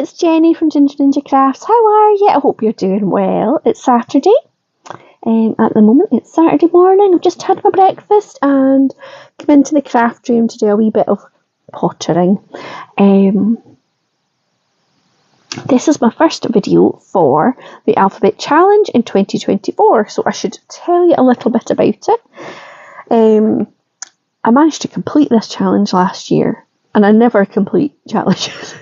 it's Jenny from Ginger Ninja Crafts. How are you? I hope you're doing well. It's Saturday. At the moment, it's Saturday morning. I've just had my breakfast and come into the craft room to do a wee bit of pottering. This is my first video for the Alphabet Challenge in 2024, so I should tell you a little bit about it. I managed to complete this challenge last year, and I never complete challenges.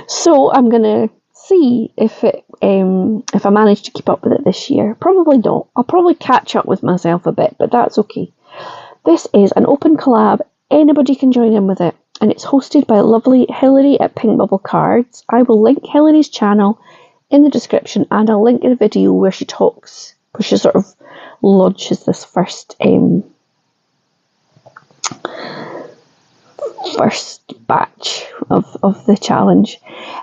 So I'm going to see if I manage to keep up with it this year. Probably not. I'll probably catch up with myself a bit, but that's okay. This is an open collab. Anybody can join in with it, and it's hosted by lovely Hilary at Pink Bubble Cards. I will link Hilary's channel in the description, and I'll link a video where she sort of launches this first batch of the challenge.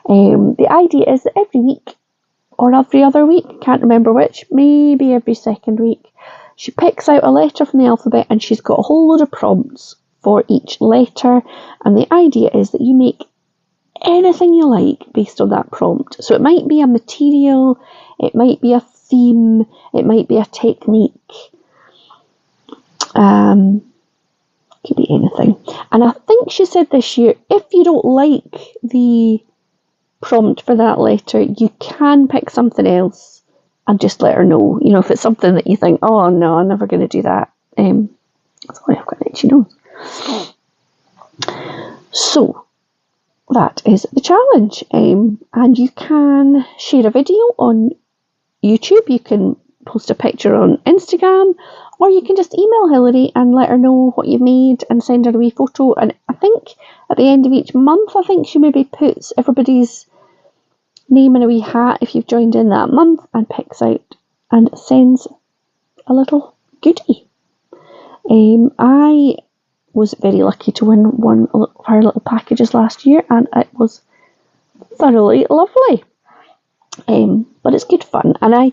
The idea is that every week or every other week, can't remember which, maybe every second week, she picks out a letter from the alphabet and she's got a whole load of prompts for each letter, and the idea is that you make anything you like based on that prompt. So it might be a material, it might be a theme, it might be a technique, could be anything. And I think she said this year, if you don't like the prompt for that letter, you can pick something else and just let her know. You know, if it's something that you think, oh no, I'm never going to do that. Sorry, I've got an itchy nose. So that is the challenge. And you can share a video on YouTube, you can post a picture on Instagram, or you can just email Hilary and let her know what you've made and send her a wee photo. And I think at the end of each month, I think she maybe puts everybody's name in a wee hat if you've joined in that month, and picks out and sends a little goodie. I was very lucky to win one of our little packages last year, and it was thoroughly lovely. But it's good fun. And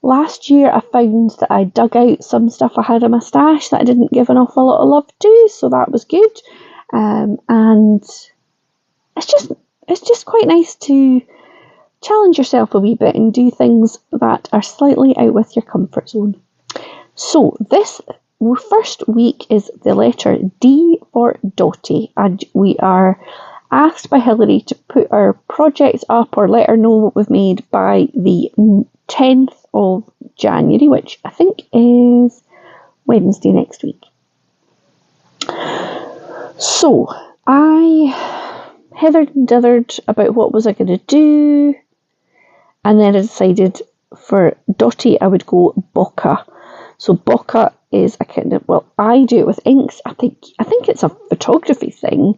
last year I found that I dug out some stuff I had in my stash that I didn't give an awful lot of love to, so that was good. And it's just quite nice to challenge yourself a wee bit and do things that are slightly out with your comfort zone. So this first week is the letter D for Dotty, and we are asked by Hilary to put our projects up or let her know what we've made by the 10th of January, which I think is Wednesday next week. So I heathered and dithered about what was I going to do, and then I decided for Dotty I would go Bokeh. So Bokeh is a kind of, well, I do it with inks. I think it's a photography thing.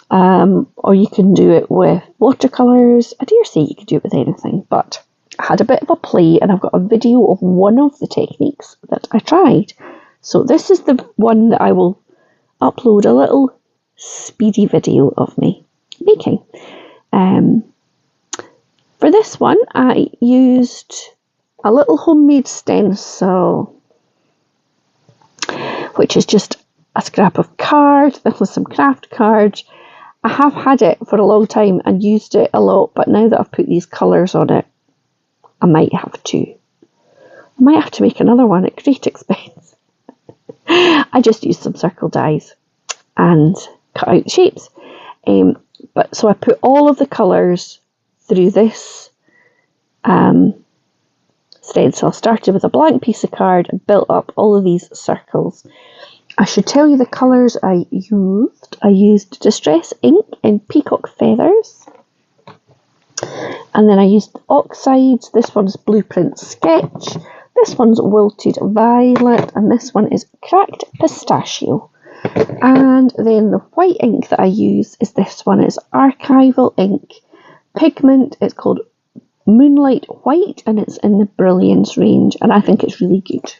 Or you can do it with watercolours. I dare say you could do it with anything, but I had a bit of a play and I've got a video of one of the techniques that I tried. So this is the one that I will upload a little speedy video of me making. For this one, I used a little homemade stencil, which is just a scrap of card. This was some craft cards. I have had it for a long time and used it a lot, but now that I've put these colours on it, I might have to make another one at great expense. I just used some circle dies and cut out the shapes. So I put all of the colours through this stencil. Started with a blank piece of card and built up all of these circles. I should tell you the colours I used. I used Distress ink in Peacock Feathers. And then I used oxides. This one's Blueprint Sketch. This one's Wilted Violet. And this one is Cracked Pistachio. And then the white ink that I use is this one. It's Archival Ink Pigment. It's called Moonlight White, and it's in the Brilliance range. And I think it's really good.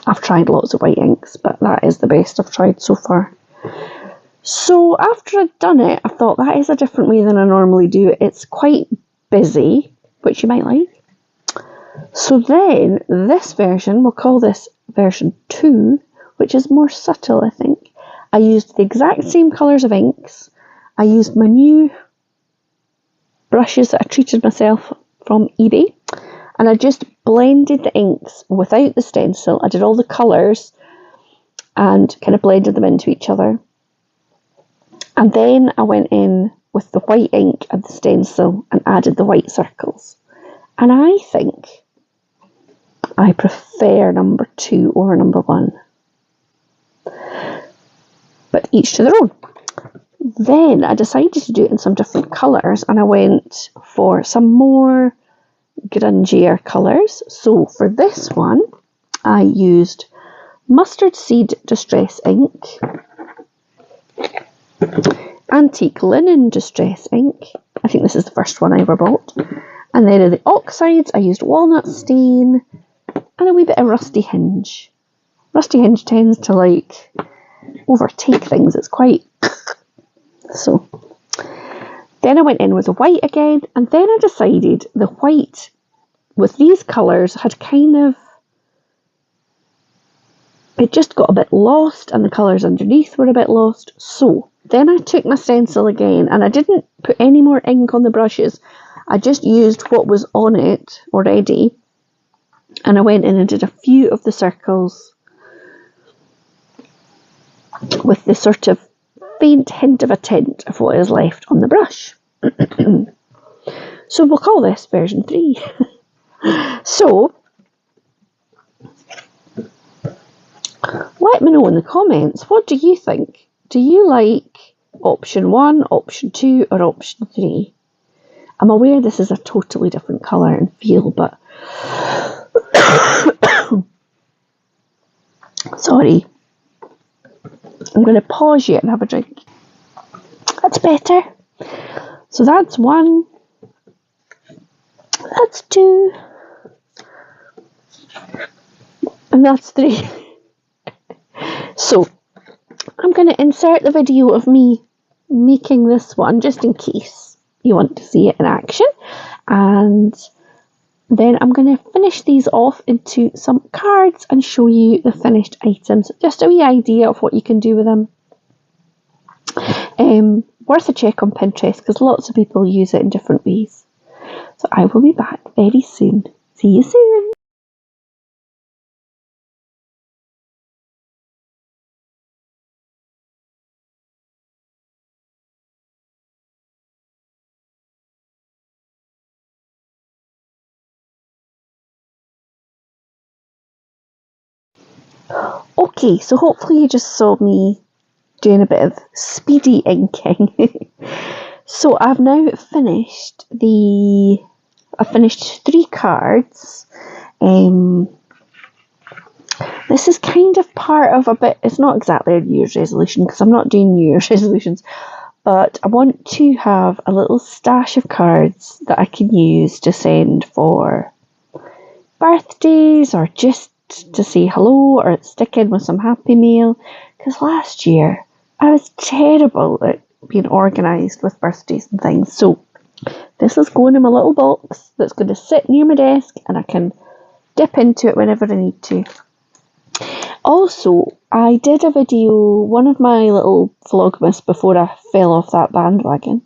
I've tried lots of white inks, but that is the best I've tried so far. So after I'd done it, I thought that is a different way than I normally do it. It's quite busy, which you might like. So then this version, we'll call this version 2, which is more subtle, I think. I used the exact same colours of inks. I used my new brushes that I treated myself from eBay, and I just blended the inks without the stencil. I did all the colours and kind of blended them into each other. And then I went in with the white ink and the stencil and added the white circles. And I think I prefer number 2 over number 1. But each to their own. Then I decided to do it in some different colours, and I went for some more grungier colours. So for this one, I used Mustard Seed Distress ink, Antique Linen Distress ink. I think this is the first one I ever bought. And then in the oxides, I used Walnut Stain and a wee bit of Rusty Hinge. Rusty Hinge tends to like overtake things. It's quite... So then I went in with the white again, and then I decided the white with these colours had kind of... It just got a bit lost, and the colours underneath were a bit lost. So then I took my stencil again, and I didn't put any more ink on the brushes. I just used what was on it already, and I went in and did a few of the circles with the sort of faint hint of a tint of what is left on the brush. So we'll call this version 3. So let me know in the comments, what do you think? Do you like option 1, option 2 or option 3? I'm aware this is a totally different colour and feel, but sorry, I'm going to pause you and have a drink. That's better. So that's 1, that's 2, and that's 3. So I'm going to insert the video of me making this one just in case you want to see it in action, and then I'm going to finish these off into some cards and show you the finished items. Just a wee idea of what you can do with them. Worth a check on Pinterest because lots of people use it in different ways. So I will be back very soon. See you soon. Okay, so hopefully you just saw me doing a bit of speedy inking. So I've now finished I finished 3 cards. This is kind of part of a bit, it's not exactly a New Year's resolution because I'm not doing New Year's resolutions, but I want to have a little stash of cards that I can use to send for birthdays or just to say hello or stick in with some Happy Mail, because last year I was terrible at being organised with birthdays and things. So this is going in my little box that's going to sit near my desk and I can dip into it whenever I need to. Also, I did a video, one of my little Vlogmas before I fell off that bandwagon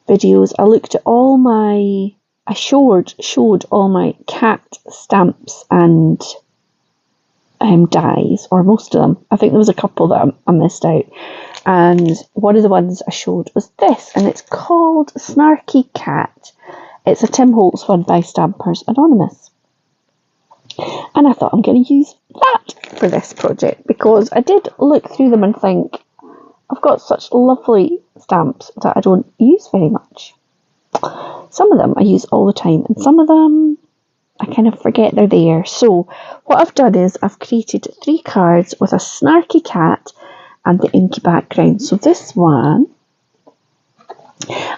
videos. I looked at all my, I showed all my cat stamps and dies, or most of them. I think there was a couple that I missed out. And one of the ones I showed was this, and it's called Snarky Cat. It's a Tim Holtz one by Stampers Anonymous. And I thought I'm going to use that for this project because I did look through them and think I've got such lovely stamps that I don't use very much. Some of them I use all the time and some of them I kind of forget they're there. So what I've done is I've created 3 cards with a snarky cat and the inky background. So this one,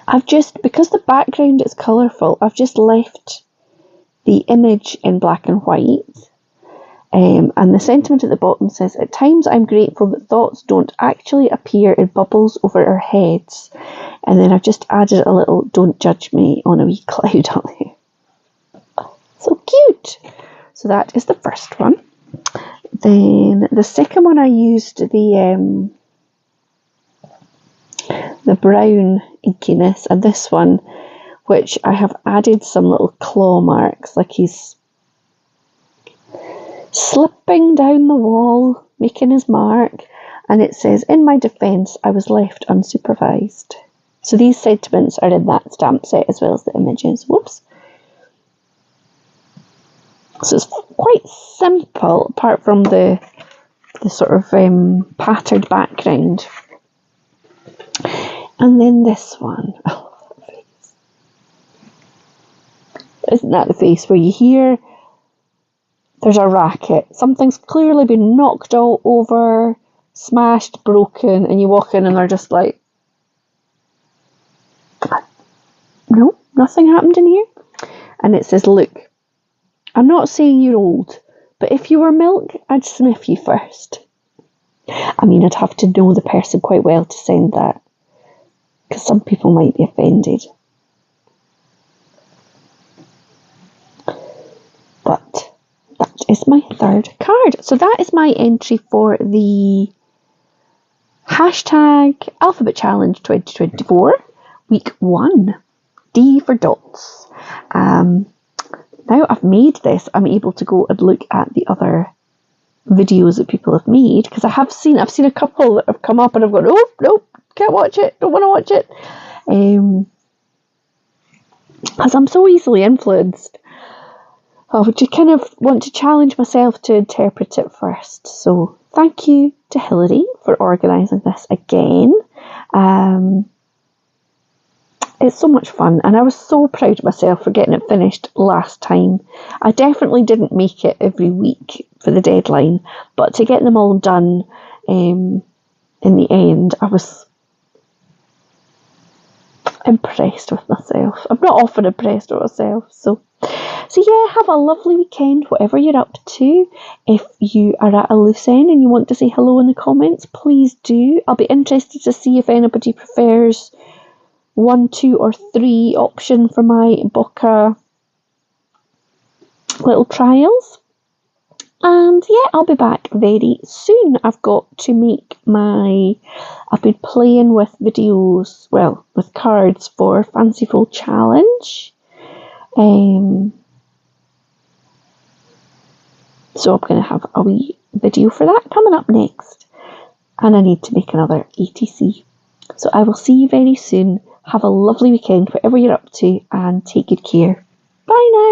I've just, because the background is colourful, I've just left the image in black and white. And the sentiment at the bottom says, "At times I'm grateful that thoughts don't actually appear in bubbles over our heads." And then I've just added a little "don't judge me" on a wee cloud on there. So cute! So that is the first one. Then the second one I used the the brown inkiness, and this one, which I have added some little claw marks, like he's slipping down the wall, making his mark, and it says, "In my defence, I was left unsupervised." So these sentiments are in that stamp set as well as the images. Whoops. So it's quite simple, apart from the sort of patterned background. And then this one. Oh, that face. Isn't that the face where you hear there's a racket? Something's clearly been knocked all over, smashed, broken, and you walk in and they're just like, no, nothing happened in here. And it says, "Look, I'm not saying you're old, but if you were milk, I'd sniff you first." I mean, I'd have to know the person quite well to send that, because some people might be offended. But that is my third card. So that is my entry for the hashtag Alphabet Challenge 2024, week 1. D for dots. Now I've made this, I'm able to go and look at the other videos that people have made, because I've seen a couple that have come up and I've gone, oh, nope, can't watch it, don't want to watch it. Because I'm so easily influenced. I would just kind of want to challenge myself to interpret it first. So thank you to Hilary for organising this again. It's so much fun, and I was so proud of myself for getting it finished last time. I definitely didn't make it every week for the deadline, but to get them all done in the end, I was impressed with myself. I'm not often impressed with myself, so yeah, have a lovely weekend, whatever you're up to. If you are at a loose end and you want to say hello in the comments, please do. I'll be interested to see if anybody prefers 1, 2 or 3 option for my Bokeh little trials. And yeah, I'll be back very soon. I've been playing with videos, well, with cards for Fanciful Challenge. So I'm going to have a wee video for that coming up next. And I need to make another ATC. So I will see you very soon. Have a lovely weekend, whatever you're up to, and take good care. Bye now.